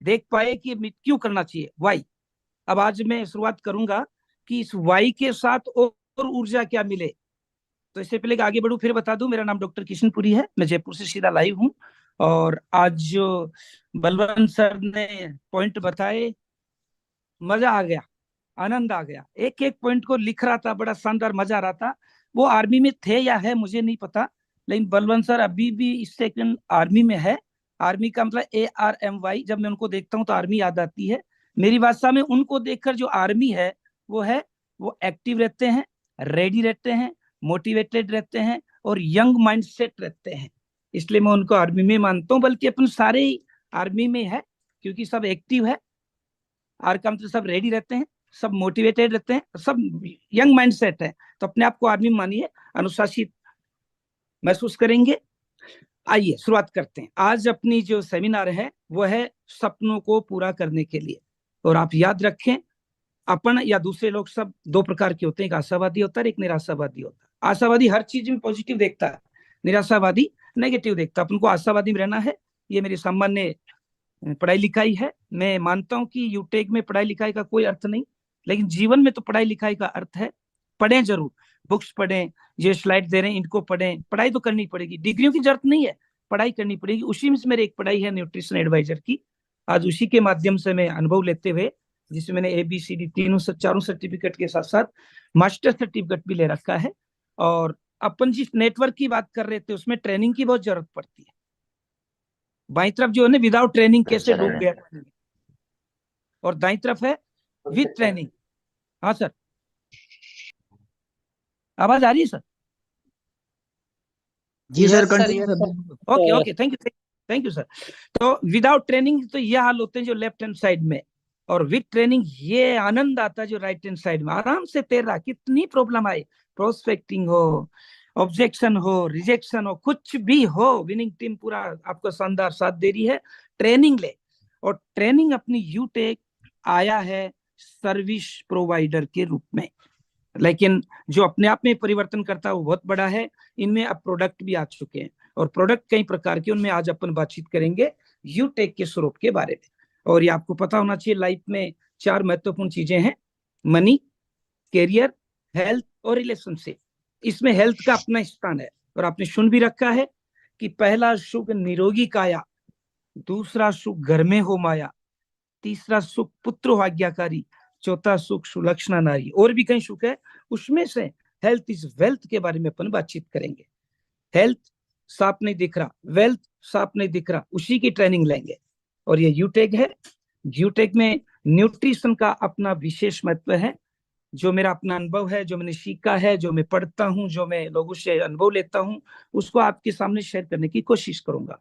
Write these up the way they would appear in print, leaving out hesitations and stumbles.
देख पाए कि क्यों करना चाहिए, वाई। अब आज मैं शुरुआत करूंगा कि इस वाई के साथ और ऊर्जा क्या मिले। तो इससे पहले कि आगे बढ़ूं, फिर बता दूं, मेरा नाम डॉक्टर किशनपुरी है, मैं जयपुर से सीधा लाइव हूं। और आज जो बलवंत सर ने पॉइंट बताए, मजा आ गया, आनंद आ गया। एक एक पॉइंट को लिख रहा था, बड़ा शानदार, मजा आ रहा था। वो आर्मी में थे या है मुझे नहीं पता, लेकिन बलवंत सर अभी भी इस सेकंड आर्मी में है। आर्मी का मतलब ARMY। जब मैं उनको देखता हूँ तो आर्मी याद आती है मेरी भाषा में। उनको देखकर जो आर्मी है वो है, वो एक्टिव रहते हैं, रेडी रहते हैं, मोटिवेटेड रहते हैं और यंग माइंडसेट रहते हैं। इसलिए मैं उनको आर्मी में मानता हूँ, बल्कि अपन सारे ही आर्मी में है, क्योंकि सब एक्टिव है। आर का मतलब सब रेडी रहते हैं, सब मोटिवेटेड रहते हैं, सब यंग माइंडसेट है। तो अपने आप को आदमी मानिए, अनुशासित महसूस करेंगे। आइए शुरुआत करते हैं। आज अपनी जो सेमिनार है वो है सपनों को पूरा करने के लिए। और आप याद रखें, अपन या दूसरे लोग सब दो प्रकार के होते हैं, एक आशावादी होता है, एक निराशावादी होता है। आशावादी हर चीज में पॉजिटिव देखता है, निराशावादी नेगेटिव देखता है। अपन को आशावादी में रहना है। ये मेरी सामान्य पढ़ाई लिखाई है। मैं मानता हूं कि यूटेक में पढ़ाई लिखाई का कोई अर्थ नहीं, लेकिन जीवन में तो पढ़ाई लिखाई का अर्थ है। पढ़ें जरूर, बुक्स पढ़ें, ये स्लाइड दे रहे हैं इनको पढ़ें, पढ़ाई तो करनी पड़ेगी, डिग्रियों की जरूरत नहीं है, पढ़ाई करनी पड़ेगी। उसी में से मेरी एक पढ़ाई है न्यूट्रिशन एडवाइजर की। आज उसी के माध्यम से मैं अनुभव लेते हुए, जिसमें मैंने ABCD तीनों से चारों सर्टिफिकेट के साथ साथ मास्टर सर्टिफिकेट भी ले रखा है। और अपन जिस नेटवर्क की बात कर रहे थे उसमें ट्रेनिंग की बहुत जरूरत पड़ती है। बाई तरफ जो है ना, विदाउट ट्रेनिंग कैसे डूब गया, और दाई तरफ है विद ट्रेनिंग। हाँ सर, आवाज आ रही है सर? जी sir, yes sir, continue yes कर सर। दीजिए। Okay okay, thank you, thank you sir. तो विदाउट ट्रेनिंग तो ये हाल होते हैं जो लेफ्ट हैंड साइड में, और विद ट्रेनिंग ये आनंद आता है जो राइट हैंड साइड में। आराम से तैर रहा, कितनी प्रॉब्लम आए, प्रोस्पेक्टिंग हो, ऑब्जेक्शन हो, रिजेक्शन हो, कुछ भी हो, विनिंग टीम पूरा आपको शानदार साथ दे रही है। ट्रेनिंग ले। और ट्रेनिंग अपनी यूटेक आया है सर्विस प्रोवाइडर के रूप में, लेकिन जो अपने आप में परिवर्तन करता है वो बहुत बड़ा है। इनमें अब प्रोडक्ट भी आ चुके हैं, और प्रोडक्ट कई प्रकार के, उनमें आज अपन बातचीत करेंगे यूटेक के स्वरूप के बारे में। और ये आपको पता होना चाहिए, लाइफ में 4 महत्वपूर्ण चीजें हैं: मनी, कैरियर, हेल्थ और रिलेशनशिप। इसमें हेल्थ का अपना स्थान है। और आपने सुन भी रखा है कि पहला सुख निरोगी काया, दूसरा सुख घर में हो माया, तीसरा सुख पुत्र हो आज्ञाकारी, चौथा सुख सुलक्षणा नारी। और भी कई सुख है, उसमें से हेल्थ इज वेल्थ के बारे में अपन बातचीत करेंगे। हेल्थ साफ नहीं दिख रहा, वेल्थ साफ नहीं दिख रहा, उसी की ट्रेनिंग लेंगे। और ये यूटेक है। यूटेक में न्यूट्रिशन का अपना विशेष महत्व है। जो मेरा अपना अनुभव है, जो मैंने सीखा है, जो मैं पढ़ता हूँ, जो मैं लोगों से अनुभव लेता हूँ, उसको आपके सामने शेयर करने की कोशिश करूंगा।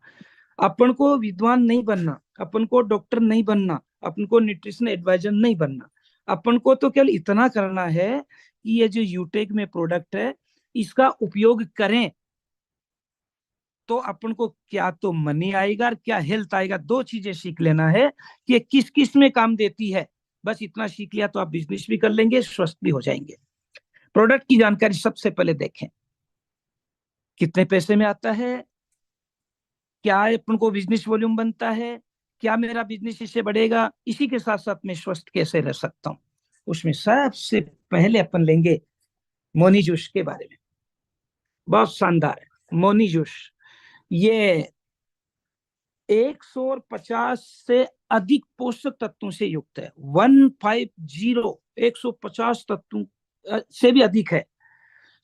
अपन को विद्वान नहीं बनना, अपन को डॉक्टर नहीं बनना, अपन को न्यूट्रिशन एडवाइजर नहीं बनना। अपन को तो केवल इतना करना है कि ये जो यूटेक में प्रोडक्ट है इसका उपयोग करें, तो अपन को क्या तो मनी आएगा और क्या हेल्थ आएगा। 2 चीजें सीख लेना है कि ये किस किस में काम देती है। बस इतना सीख लिया तो आप बिजनेस भी कर लेंगे, स्वस्थ भी हो जाएंगे। प्रोडक्ट की जानकारी सबसे पहले देखें, कितने पैसे में आता है, क्या अपन को बिजनेस वॉल्यूम बनता है, क्या मेरा बिजनेस इससे बढ़ेगा, इसी के साथ साथ मैं स्वस्थ कैसे रह सकता हूँ। उसमें सबसे पहले अपन लेंगे मोनी जूस के बारे में। बहुत शानदार है मोनी जूस। ये 150 से अधिक पोषक तत्वों से युक्त है। 150 तत्वों से भी अधिक है।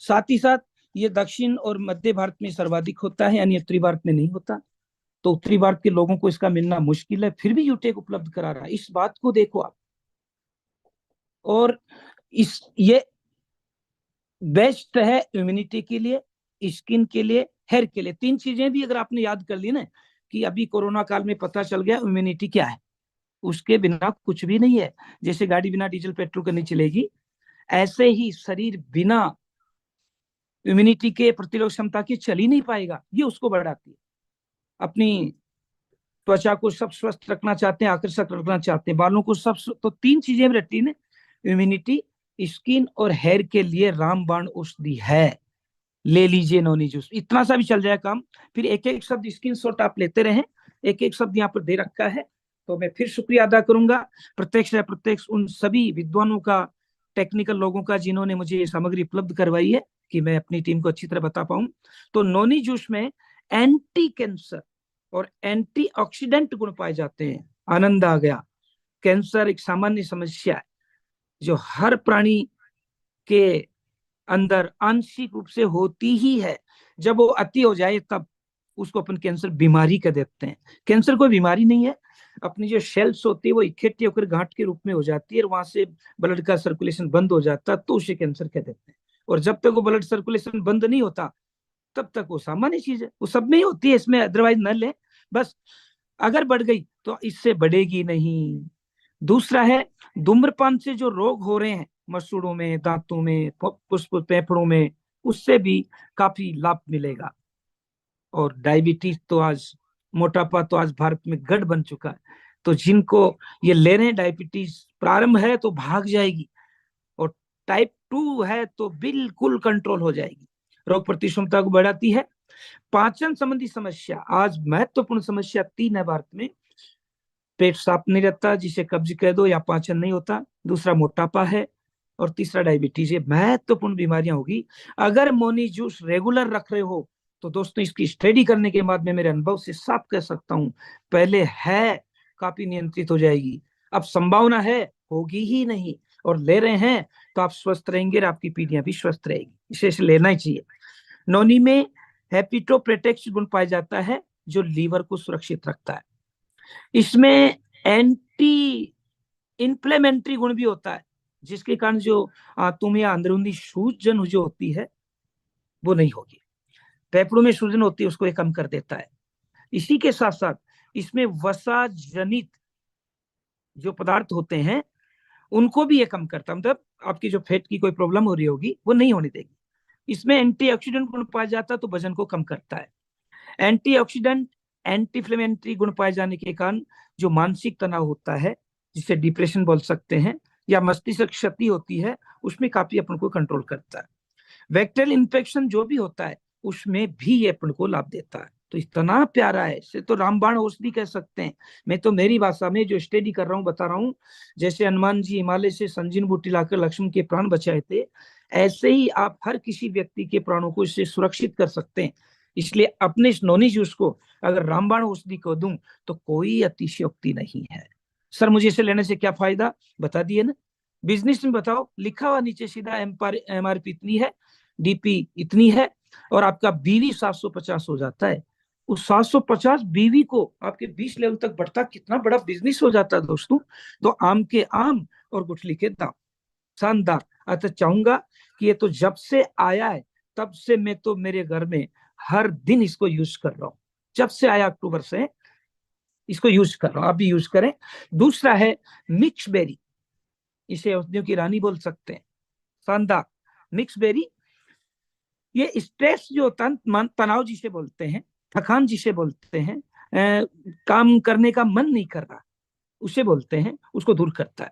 साथ ही साथ ये दक्षिण और मध्य भारत में सर्वाधिक होता है, यानी उत्तरी भारत में नहीं होता। तो उत्तरी भारत के लोगों को इसका मिलना मुश्किल है, फिर भी यूटेक उपलब्ध करा रहा है। इस बात को देखो आप। और इस ये बेस्ट है इम्यूनिटी के लिए, स्किन के लिए, हेयर के लिए। 3 चीजें भी अगर आपने याद कर ली ना, कि अभी कोरोना काल में पता चल गया इम्यूनिटी क्या है, उसके बिना कुछ भी नहीं है। जैसे गाड़ी बिना डीजल पेट्रोल के नहीं चलेगी, ऐसे ही शरीर बिना इम्यूनिटी के, प्रतिरोधक क्षमता की, चल ही नहीं पाएगा। ये उसको बढ़ाती है। अपनी त्वचा को सब स्वस्थ रखना चाहते हैं, आकर्षक रखना चाहते हैं, बालों को सब, तो 3 चीजें रहती है, इम्यूनिटी, स्किन और हेयर के लिए रामबाण औषधि है। ले लीजिए नोनी जूस, इतना सा भी चल जाए काम। फिर एक एक शब्द स्क्रीन शॉट आप लेते रहें, एक एक शब्द यहाँ पर दे रखा है, तो मैं फिर शुक्रिया अदा करूंगा प्रत्यक्ष या प्रत्यक्ष उन सभी विद्वानों का, टेक्निकल लोगों का, जिन्होंने मुझे ये सामग्री उपलब्ध करवाई है कि मैं अपनी टीम को अच्छी तरह बता पाऊं। तो नोनी जूस में एंटी कैंसर और एंटीऑक्सीडेंट गुण पाए जाते हैं। आनंद आ गया। कैंसर एक सामान्य समस्या है जो हर प्राणी के अंदर आंशिक रूप से होती ही है। जब वो अति हो जाए तब उसको अपन कैंसर बीमारी कह देते हैं। कैंसर कोई बीमारी नहीं है, अपनी जो सेल्स होती है वो इकट्ठी होकर गांठ के रूप में हो जाती है और वहां से ब्लड का सर्कुलेशन बंद हो जाता है, तो उसे कैंसर कह देते हैं। और जब तक वो ब्लड सर्कुलेशन बंद नहीं होता तब तक वो सामान्य चीज है, वो सब में ही होती है, इसमें अदरवाइज न ले। बस अगर बढ़ गई तो इससे बढ़ेगी नहीं। दूसरा है धूम्रपान से जो रोग हो रहे हैं मसूड़ों में, दांतों में, पुष्प फेफड़ों में, उससे भी काफी लाभ मिलेगा। और डायबिटीज तो आज, मोटापा तो आज भारत में गढ़ बन चुका है। तो जिनको ये ले रहे हैं, डायबिटीज प्रारंभ है तो भाग जाएगी, और टाइप 2 है तो बिल्कुल कंट्रोल हो जाएगी। रोग प्रतिक्षमता को बढ़ाती है। पाचन संबंधी समस्या, आज महत्वपूर्ण समस्या 3 है भारत में। पेट साफ नहीं रहता, जिसे कब्ज कह दो, या पाचन नहीं होता। दूसरा मोटापा है, और तीसरा डायबिटीज। ये महत्वपूर्ण बीमारियां होगी। अगर मोनी जूस रेगुलर रख रहे हो तो दोस्तों इसकी स्टडी करने के बाद मैं मेरे अनुभव से साफ कह सकता हूं, पहले है काफी नियंत्रित हो जाएगी, अब संभावना है होगी ही नहीं। और ले रहे हैं तो आप स्वस्थ रहेंगे और आपकी पीढ़ियां भी स्वस्थ रहेगी। इसे लेना ही चाहिए। नोनी में हेपिटोप्रेटेक्स गुण पाया जाता है जो लीवर को सुरक्षित रखता है। इसमें एंटी इन्फ्लेमेटरी गुण भी होता है, जिसके कारण जो तुम्हें अंदरूनी सूजन जो होती है वो नहीं होगी। फेफड़ों में सूजन होती है उसको ये कम कर देता है। इसी के साथ साथ इसमें वसा जनित जो पदार्थ होते हैं उनको भी ये कम करता है, मतलब आपकी जो फैट की कोई प्रॉब्लम हो रही होगी वो नहीं होने देगी। इसमें एंटीऑक्सीडेंट गुण पाया जाता है तो वजन को कम करता है। एंटीऑक्सीडेंट एंटी इन्फ्लेमेटरी गुण पाए जाने के कारण जो मानसिक तनाव होता है, जिसे डिप्रेशन बोल सकते हैं, या मस्तिष्क क्षति होती है, उसमें काफी अपन को कंट्रोल करता है। बैक्टीरियल इन्फेक्शन जो भी होता है उसमें भी ये अपन को लाभ देता है। तो इतना प्यारा है, इसे तो रामबाण औषधि कह सकते हैं। मैं तो मेरी भाषा में जो स्टडी कर रहा हूँ बता रहा हूँ। जैसे हनुमान जी हिमालय से संजीवन बूटी लाकर लक्ष्मण के प्राण बचाए थे, ऐसे ही आप हर किसी व्यक्ति के प्राणों को इससे सुरक्षित कर सकते हैं। इसलिए अपने इस नोनी जूस को अगर रामबाण औषधि को दूं तो कोई अतिशयोक्ति नहीं है। सर मुझे इसे लेने से क्या फायदा, बता दिए ना। बिजनेस में बताओ, लिखा हुआ नीचे सीधा एमआरपी इतनी है, डीपी इतनी है, और आपका बीवी 750 हो जाता है। उस 750 बीवी को आपके 20 लेवल तक बढ़ता, कितना बड़ा बिजनेस हो जाता है दोस्तों। तो आम के आम और गुठली के दाम, शानदार। अतः चाहूंगा कि ये तो जब से आया है तब से मैं तो मेरे घर में हर दिन इसको यूज कर रहा हूँ। जब से आया अक्टूबर से इसको यूज कर रहा हूँ, आप भी यूज करें। दूसरा है मिक्स बेरी, इसे औषधियों की रानी बोल सकते हैं। शानदार मिक्स बेरी, ये स्ट्रेस जो तनाव जिसे बोलते हैं, थकान जिसे बोलते हैं, काम करने का मन नहीं कर रहा उसे बोलते हैं, उसको दूर करता है।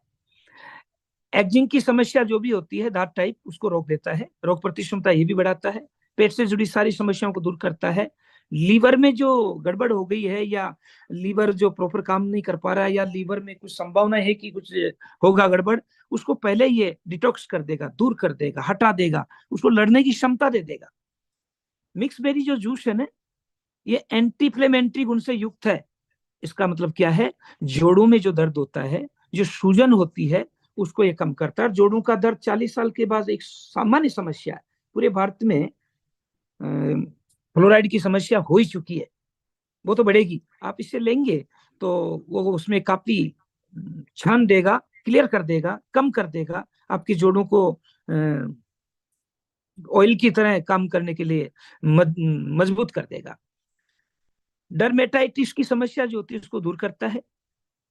एग्जिंग की समस्या जो भी होती है, दांत टाइप, उसको रोक देता है। रोग प्रतिक्षमता ये भी बढ़ाता है। पेट से जुड़ी सारी समस्याओं को दूर करता है। लीवर में जो गड़बड़ हो गई है, या लीवर जो प्रॉपर काम नहीं कर पा रहा है, या लीवर में कुछ संभावना है कि कुछ होगा गड़बड़, उसको पहले ये डिटॉक्स कर देगा, दूर कर देगा, हटा देगा, उसको लड़ने की क्षमता दे देगा। मिक्स बेरी जो जूस है ना, ये एंटी इन्फ्लेमेटरी गुण से युक्त है। इसका मतलब क्या है, जोड़ों में जो दर्द होता है, जो सूजन होती है, उसको ये कम करता है। जोड़ों का दर्द 40 साल के बाद एक सामान्य समस्या है। पूरे भारत में फ्लोराइड की समस्या हो ही चुकी है, वो तो बढ़ेगी। आप इसे लेंगे तो वो उसमें काफी छान देगा, क्लियर कर देगा, कम कर देगा, आपकी जोड़ों को ऑयल की तरह काम करने के लिए मजबूत कर देगा। डर्मेटाइटिस की समस्या जो होती है उसको दूर करता है।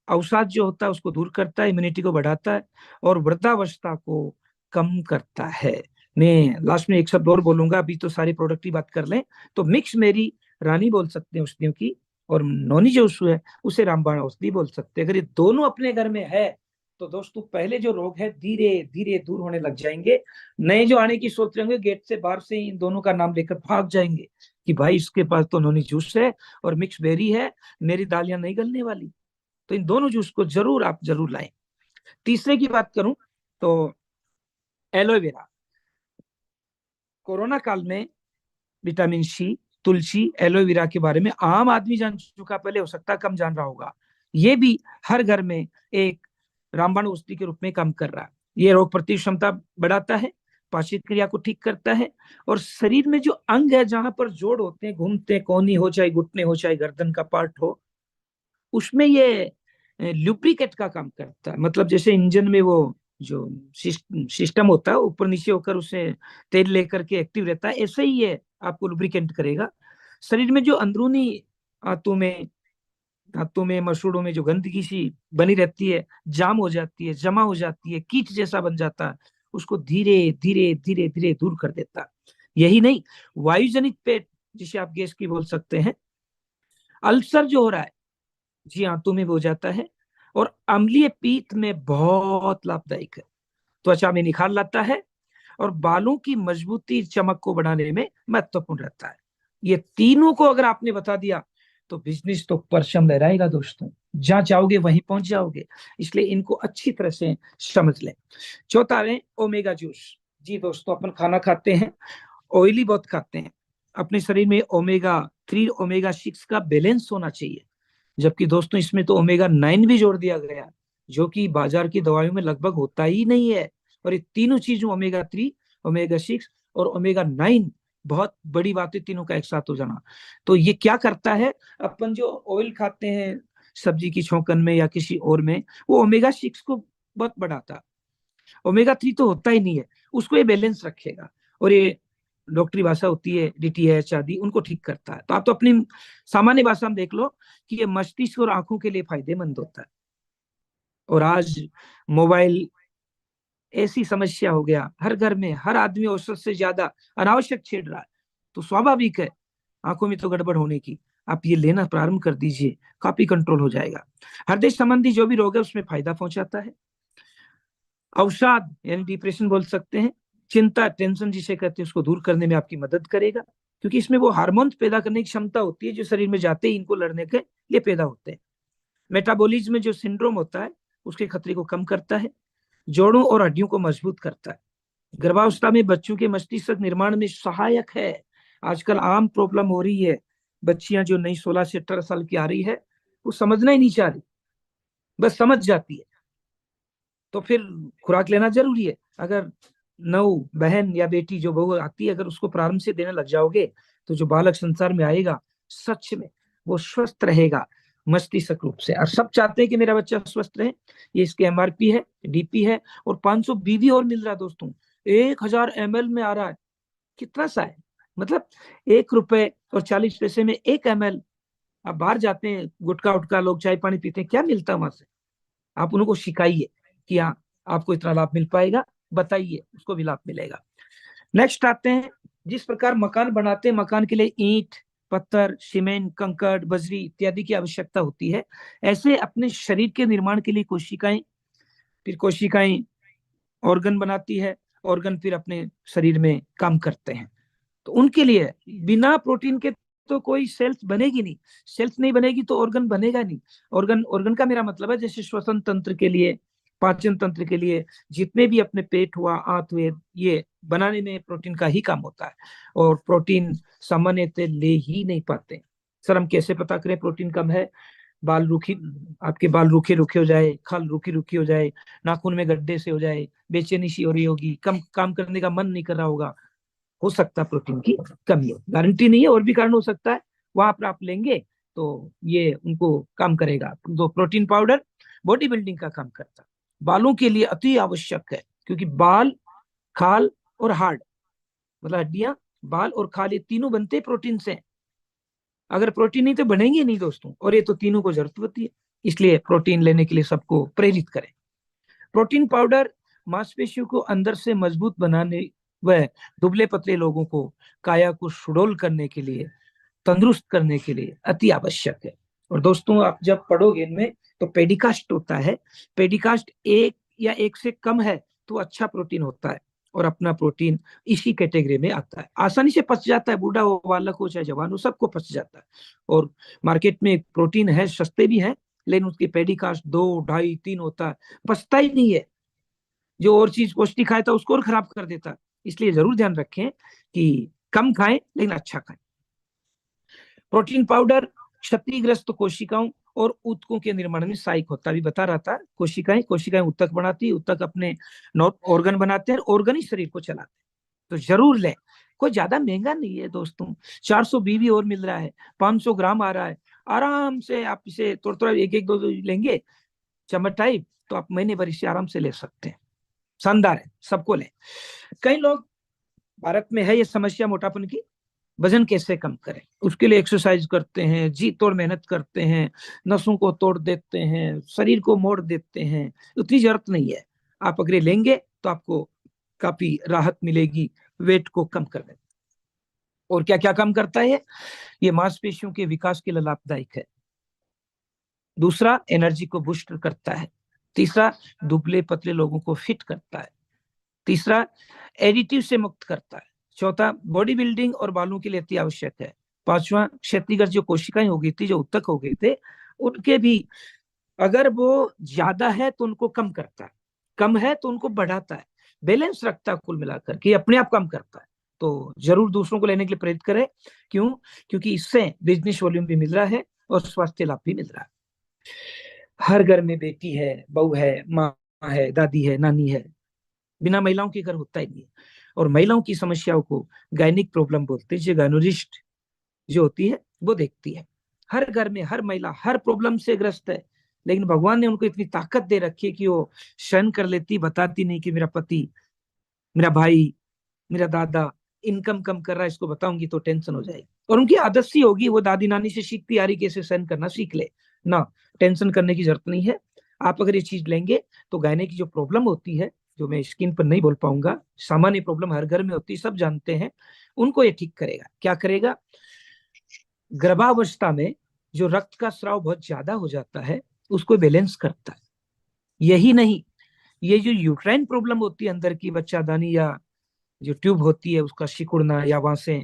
अवसाद जो होता है उसको दूर करता है, इम्यूनिटी को बढ़ाता है, और वृद्धावस्था को कम करता है। मैं लास्ट में एक शब्द और बोलूंगा, अभी तो सारी प्रोडक्ट की बात कर लें। तो मिक्स मेरी रानी बोल सकते हैं औषधियों की, और नोनी जो है उसे रामबाण औषधि बोल सकते हैं। अगर ये दोनों अपने घर में है तो दोस्तों पहले जो रोग है धीरे धीरे दूर होने लग जाएंगे। नए जो आने की सोच रहे होंगे गेट से बाहर से इन दोनों का नाम लेकर भाग जाएंगे कि भाई इसके पास तो नोनी जूस है और मिक्स बेरी है, मेरी दालियां नहीं गलने वाली। तो इन दोनों जूस को जरूर आप जरूर लाएं। तीसरे की बात करूं तो एलोवेरा। कोरोना काल में विटामिन सी, तुलसी, एलोवेरा के बारे में आम आदमी जान चुका, पहले हो सकता है कम जान रहा होगा। ये भी हर घर में एक रामबाण औषधि के रूप में काम कर रहा है। ये रोग प्रतिरोधक क्षमता बढ़ाता है, पाचन क्रिया को ठीक करता है, और शरीर में जो अंग है जहां पर जोड़ होते हैं, घूमते हैं, कोहनी हो चाहे घुटने हो चाहे गर्दन का पार्ट हो, उसमें ये ल्यूब्रिकेट का काम करता है। मतलब जैसे इंजन में वो जो सिस्टम होता है ऊपर नीचे होकर उसे तेल लेकर के एक्टिव रहता है, ऐसे ही ये आपको लुब्रिकेंट करेगा। शरीर में जो अंदरूनी हाथों में हाथों में मसूड़ों में जो गंदगी सी बनी रहती है, जाम हो जाती है, जमा हो जाती है, कीट जैसा बन जाता है, उसको धीरे धीरे धीरे धीरे दूर कर देता है। यही नहीं, वायुजनित पेट जिसे आप गैस की बोल सकते हैं, अल्सर जो हो रहा है, जी आंतों में हो जाता है, और अम्लीय पीत में बहुत लाभदायक है। त्वचा में निखार लाता है और बालों की मजबूती चमक को बढ़ाने में महत्वपूर्ण रहता है। ये तीनों को अगर आपने बता दिया तो बिजनेस तो परचम लहराएगा दोस्तों, जहां चाहोगे वहीं पहुंच जाओगे। इसलिए इनको अच्छी तरह से समझ लें। चौथा है ओमेगा जूस। जी दोस्तों, अपन खाना खाते हैं, ऑयली बहुत खाते हैं, अपने शरीर में ओमेगा 3 ओमेगा 6 का बैलेंस होना चाहिए। जबकि दोस्तों इसमें तो ओमेगा 9 भी जोड़ दिया गया, जो कि बाजार की दवाइयों में लगभग होता ही नहीं है। और ये तीनों चीजों ओमेगा 3, ओमेगा 6 और ओमेगा 9, बहुत बड़ी बात है तीनों का एक साथ हो जाना। तो ये क्या करता है, अपन जो ऑयल खाते हैं सब्जी की छौंकन में या किसी और में, वो ओमेगा 6 को बहुत बढ़ाता है। ओमेगा 3 तो होता ही नहीं है, उसको ये बैलेंस रखेगा। और ये डॉक्टरी भाषा होती है डीटीएच आदि, उनको ठीक करता है। तो आप तो अपनी सामान्य भाषा में देख लो कि ये मस्तिष्क और आंखों के लिए फायदेमंद होता है। और आज मोबाइल ऐसी समस्या हो गया, हर घर में हर आदमी औसत से ज्यादा अनावश्यक छेड़ रहा है, तो स्वाभाविक है आंखों में तो गड़बड़ होने की। आप ये लेना प्रारंभ कर दीजिए, काफी कंट्रोल हो जाएगा। हृदय संबंधी जो भी रोग है उसमें फायदा पहुंचाता है। अवसाद यानी डिप्रेशन बोल सकते हैं, चिंता, टेंशन जिसे कहते हैं, उसको दूर करने में आपकी मदद करेगा, क्योंकि इसमें वो हार्मोन पैदा करने की क्षमता होती है जो शरीर में जाते ही इनको लड़ने के लिए पैदा होते हैं। मेटाबॉलिज्म में जो सिंड्रोम होता है उसके खतरे को कम करता है, जोड़ों और हड्डियों को मजबूत करता है, गर्भावस्था में बच्चों के मस्तिष्क निर्माण में सहायक है। आजकल आम प्रॉब्लम हो रही है, बच्चियां जो नई 16 से 18 साल की आ रही है, वो समझना ही नहीं चाह रही, बस समझ जाती है। तो फिर खुराक लेना जरूरी है। अगर नौ बहन या बेटी जो बहू आती है, अगर उसको प्रारंभ से देने लग जाओगे, तो जो बालक संसार में आएगा सच में वो स्वस्थ रहेगा मस्तिष्क रूप से। और सब चाहते हैं कि मेरा बच्चा स्वस्थ रहे। ये इसके एमआरपी है, डीपी है, और 500 बीवी और मिल रहा है दोस्तों, 1000 ml में आ रहा है। कितना सा है, मतलब 1 रुपए और 40 पैसे में 1 ml। आप बाहर जाते हैं, गुटखा उटका लोग चाय पानी पीते हैं, क्या मिलता है वहां से? आप उनको सिखाइए कि हाँ आपको इतना लाभ मिल पाएगा, बताइए, उसको भी लाभ मिलेगा। नेक्स्ट आते हैं, जिस प्रकार मकान बनाते हैं, मकान के लिए ईंट, पत्थर, सीमेंट, कंकड़, बजरी इत्यादि की आवश्यकता होती है, ऐसे अपने शरीर के निर्माण के लिए कोशिकाएं, फिर कोशिकाएं ऑर्गन बनाती है, ऑर्गन फिर अपने शरीर में काम करते हैं। तो उनके लिए बिना प्रोटीन के तो कोई सेल्स बनेगी नहीं, सेल्स नहीं बनेगी तो ऑर्गन बनेगा नहीं। ऑर्गन ऑर्गन का मेरा मतलब है जैसे श्वसन तंत्र के लिए, पाचन तंत्र के लिए, जितने भी अपने पेट हुआ, आंत हुए, ये बनाने में प्रोटीन का ही काम होता है। और प्रोटीन सामान्यतः ले ही नहीं पाते। सर हम कैसे पता करें प्रोटीन कम है? बाल रूखी, आपके बाल रूखे रूखे हो जाए, खाल रूखी रूखी हो जाए, नाखून में गड्ढे से हो जाए, बेचैनी सी हो रही होगी, कम काम करने का मन नहीं कर रहा होगा, हो सकता है प्रोटीन की कमी हो। गारंटी नहीं है, और भी कारण हो सकता है, वहां पर आप लेंगे तो ये उनको काम करेगा। तो प्रोटीन पाउडर बॉडी बिल्डिंग का काम करता है, बालों के लिए अति आवश्यक है, क्योंकि बाल, खाल और हार्ड, मतलब हड्डियां, बाल और खाल, ये तीनों बनते प्रोटीन से। अगर प्रोटीन नहीं तो बनेंगे नहीं दोस्तों, और ये तो तीनों को जरूरत होती है। इसलिए प्रोटीन लेने के लिए सबको प्रेरित करें। प्रोटीन पाउडर मांसपेशियों को अंदर से मजबूत बनाने व दुबले पतले लोगों को काया को सुडौल करने के लिए, तंदुरुस्त करने के लिए अति आवश्यक है। और दोस्तों आप जब पढ़ोगे इनमें तो पेडिकास्ट होता है, पेडिकास्ट 1 या 1 से कम है तो अच्छा प्रोटीन होता है, और अपना प्रोटीन इसी कैटेगरी में आता है। आसानी से पच जाता है, बूढ़ा हो, बालक हो चाहे जवान हो, सबको पच जाता है। और मार्केट में प्रोटीन है, सस्ते भी हैं, लेकिन उसकी पेडी कास्ट 2, 2.5, 3 होता, पछता ही नहीं है। जो और चीज पौष्टिक खाए था उसको और खराब कर देता। इसलिए जरूर ध्यान रखें कि कम खाएं लेकिन अच्छा खाएं। प्रोटीन पाउडर क्षतिग्रस्त कोशिकाओं और ऊतकों के निर्माण में सहायक होता, भी बता रहा था। कोशिकाएं कोशिकाएं ऊतक बनाती, ऊतक अपने ऑर्गन बनाते हैं, ऑर्गन ही शरीर को चलाते हैं। तो जरूर लें। कोई ज्यादा महंगा नहीं है दोस्तों, 400 बीवी और मिल रहा है, 500 ग्राम आ रहा है। आराम से आप इसे थोड़ा थोड़ा एक एक दो दो लेंगे चम्मच टाइप, तो आप महीने भर इसे आराम से ले सकते हैं। शानदार है, सबको लें। कई लोग भारत में है ये समस्या मोटापन की, वजन कैसे कम करें, उसके लिए एक्सरसाइज करते हैं, जी तोड़ मेहनत करते हैं, नसों को तोड़ देते हैं, शरीर को मोड़ देते हैं। उतनी जरूरत नहीं है। आप अगर लेंगे तो आपको काफी राहत मिलेगी वेट को कम करने। और क्या क्या कम करता है ये मांसपेशियों के विकास के लिए लाभदायक है। दूसरा, एनर्जी को बूस्ट करता है। तीसरा, दुबले पतले लोगों को फिट करता है। तीसरा, एडिटिव से मुक्त करता है। चौथा, बॉडी बिल्डिंग और बालों के लिए अति आवश्यक है। पांचवा, क्षतिग्रस्त जो कोशिकाएं हो गई थी, जो उत्तक हो गए थे, उनके भी अगर वो ज्यादा है तो उनको कम करता है, कम है तो उनको बढ़ाता है, बैलेंस रखता है कुल मिलाकर के, अपने आप कम करता है। तो जरूर दूसरों को लेने के लिए प्रेरित करें। क्यों? क्योंकि इससे बिजनेस वॉल्यूम भी मिल रहा है और स्वास्थ्य लाभ भी मिल रहा है। हर घर में बेटी है, बहू है, माँ है, दादी है, नानी है, बिना महिलाओं के घर होता ही नहीं है। और महिलाओं की समस्याओं को गायनिक प्रॉब्लम बोलते हैं। जो गायनोलॉजिस्ट जो होती है वो देखती है। हर घर में हर महिला हर प्रॉब्लम से ग्रस्त है, लेकिन भगवान ने उनको इतनी ताकत दे रखी है कि वो सहन कर लेती, बताती नहीं कि मेरा पति, मेरा भाई, मेरा दादा इनकम कम कर रहा है, इसको बताऊंगी तो टेंशन हो जाएगी। और उनकी आदत सी होगी, वो दादी नानी से सीखती आ रही, कैसे सहन करना सीख ले ना। टेंशन करने की जरूरत नहीं है। आप अगर ये चीज लेंगे तो गायने की जो प्रॉब्लम होती है, जो मैं स्किन पर नहीं बोल पाऊंगा, सामान्य प्रॉब्लम हर घर में होती है, सब जानते हैं, उनको ये ठीक करेगा। क्या करेगा? गर्भावस्था में जो रक्त का स्राव बहुत ज्यादा हो जाता है उसको बैलेंस करता है। यही नहीं, ये जो यूट्राइन प्रॉब्लम होती है अंदर की, बच्चादानी या जो ट्यूब होती है उसका सिकुड़ना या वहां से